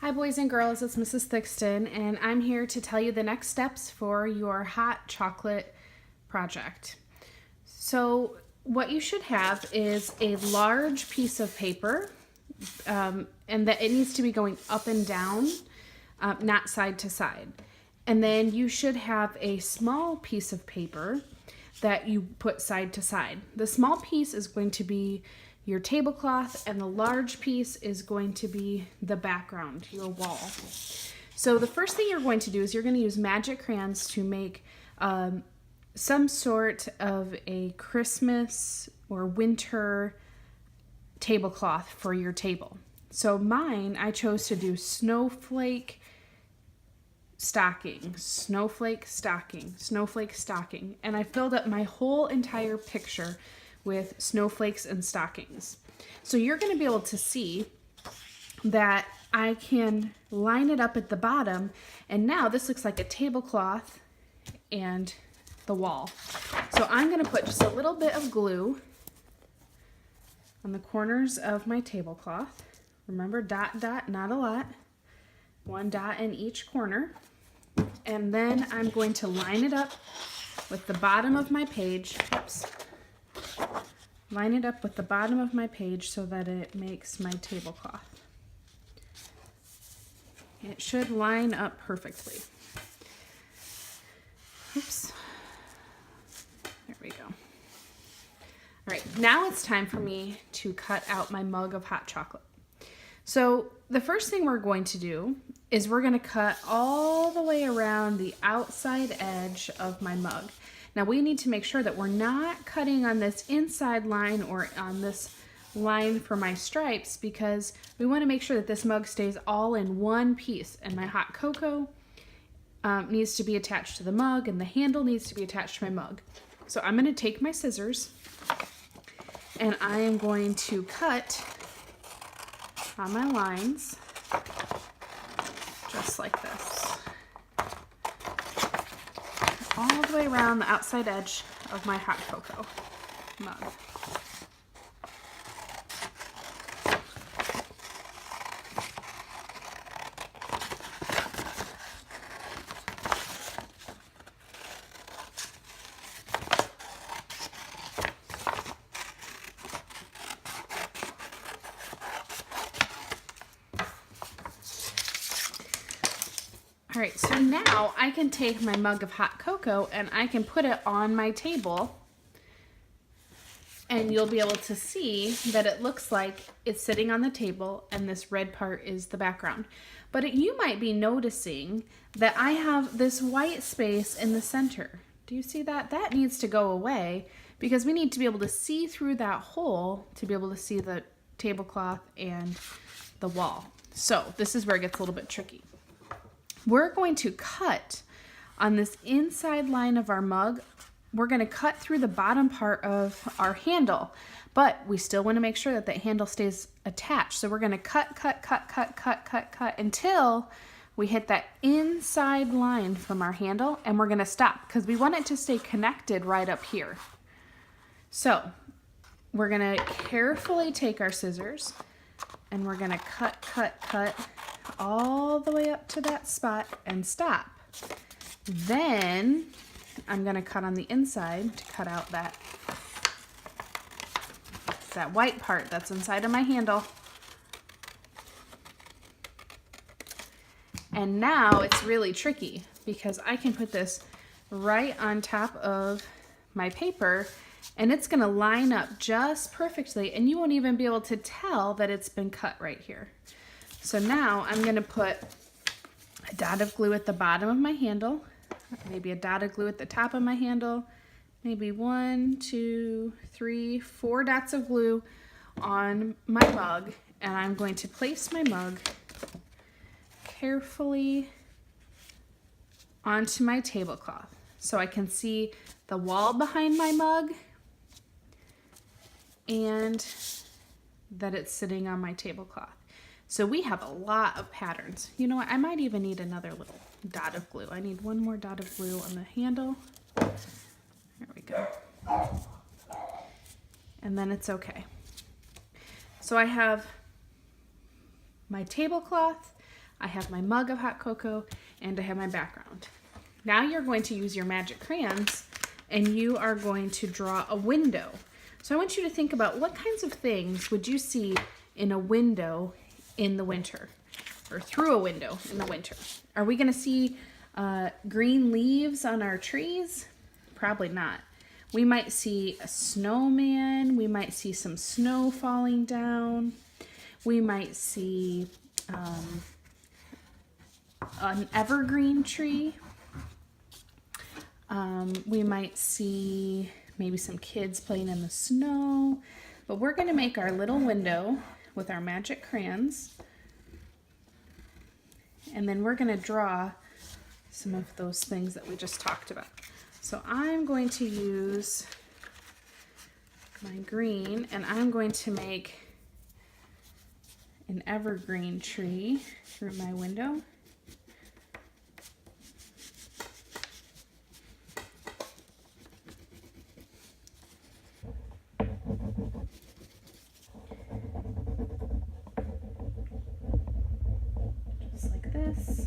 Hi boys and girls, it's Mrs. Thixton, and I'm here to tell you the next steps for your hot chocolate project. So what you should have is a large piece of paper, and that it needs to be going up and down, not side to side. And then you should have a small piece of paper that you put side to side. The small piece is going to be your tablecloth, and the large piece is going to be the background, your wall. So the first thing you're going to do is you're going to use magic crayons to make some sort of a Christmas or winter tablecloth for your table. So mine, I chose to do snowflake stocking, and I filled up my whole entire picture with snowflakes and stockings. So you're going to be able to see that I can line it up at the bottom, and now this looks like a tablecloth and the wall. So I'm going to put just a little bit of glue on the corners of my tablecloth. Remember, dot, dot, not a lot. One dot in each corner. And then I'm going to line it up with the bottom of my page. Oops. Line it up with the bottom of my page so that it makes my tablecloth. It should line up perfectly. Oops. There we go. All right, now it's time for me to cut out my mug of hot chocolate. So the first thing we're going to do is we're going to cut all the way around the outside edge of my mug. Now we need to make sure that we're not cutting on this inside line or on this line for my stripes, because we want to make sure that this mug stays all in one piece, and my hot cocoa needs to be attached to the mug, and the handle needs to be attached to my mug. So I'm going to take my scissors and I am going to cut on my lines just like this, all the way around the outside edge of my hot cocoa mug. All right, so now I can take my mug of hot cocoa and I can put it on my table, and you'll be able to see that it looks like it's sitting on the table and this red part is the background. But you might be noticing that I have this white space in the center. Do you see that? That needs to go away because we need to be able to see through that hole to be able to see the tablecloth and the wall. So this is where it gets a little bit tricky. We're going to cut on this inside line of our mug. We're going to cut through the bottom part of our handle, but we still want to make sure that the handle stays attached. So we're going to cut until we hit that inside line from our handle, and we're going to stop because we want it to stay connected right up here. So we're going to carefully take our scissors and we're going to cut all the way up to that spot and stop. Then I'm going to cut on the inside to cut out that white part that's inside of my handle. And now it's really tricky because I can put this right on top of my paper, and it's going to line up just perfectly, and you won't even be able to tell that it's been cut right here. So now I'm going to put a dot of glue at the bottom of my handle, maybe a dot of glue at the top of my handle, maybe 1, 2, 3, 4 dots of glue on my mug, and I'm going to place my mug carefully onto my tablecloth so I can see the wall behind my mug and that it's sitting on my tablecloth. So we have a lot of patterns. You know what? I might even need another little dot of glue. I need one more dot of glue on the handle. There we go. And then it's okay. So I have my tablecloth, I have my mug of hot cocoa, and I have my background. Now you're going to use your magic crayons and you are going to draw a window. So I want you to think about what kinds of things would you see in a window in the winter, or through a window in the winter. Are we going to see green leaves on our trees? Probably not. We might see a snowman. We might see some snow falling down. We might see an evergreen tree. We might see maybe some kids playing in the snow. But we're going to make our little window with our magic crayons. And then we're going to draw some of those things that we just talked about. So I'm going to use my green and I'm going to make an evergreen tree through my window. Just like this.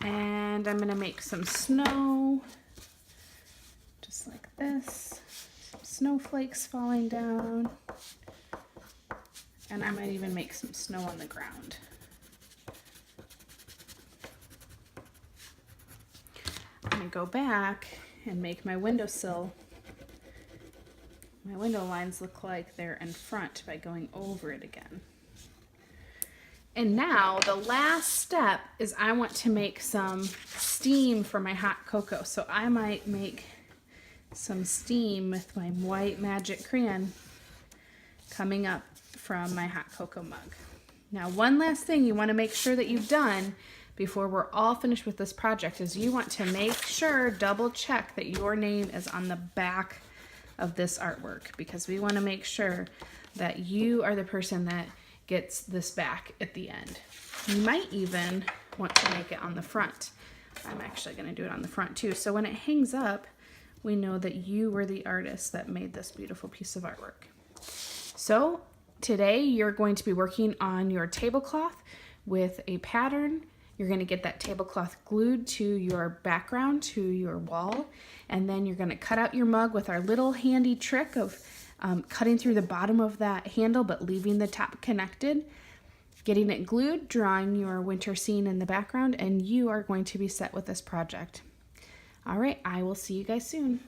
And I'm going to make some snow, just like this. Some snowflakes falling down. And I might even make some snow on the ground. I'm going to go back and make my windowsill. My window lines look like they're in front by going over it again. And now the last step is I want to make some steam for my hot cocoa. So I might make some steam with my white magic crayon coming up from my hot cocoa mug. Now, one last thing you want to make sure that you've done before we're all finished with this project is you want to make sure, double check that your name is on the back of this artwork, because we want to make sure that you are the person that gets this back at the end. You might even want to make it on the front. I'm actually going to do it on the front too. So when it hangs up, we know that you were the artist that made this beautiful piece of artwork. So today you're going to be working on your tablecloth with a pattern. You're going to get that tablecloth glued to your background, to your wall, and then you're going to cut out your mug with our little handy trick of cutting through the bottom of that handle but leaving the top connected, getting it glued, drawing your winter scene in the background, and you are going to be set with this project. All right, I will see you guys soon.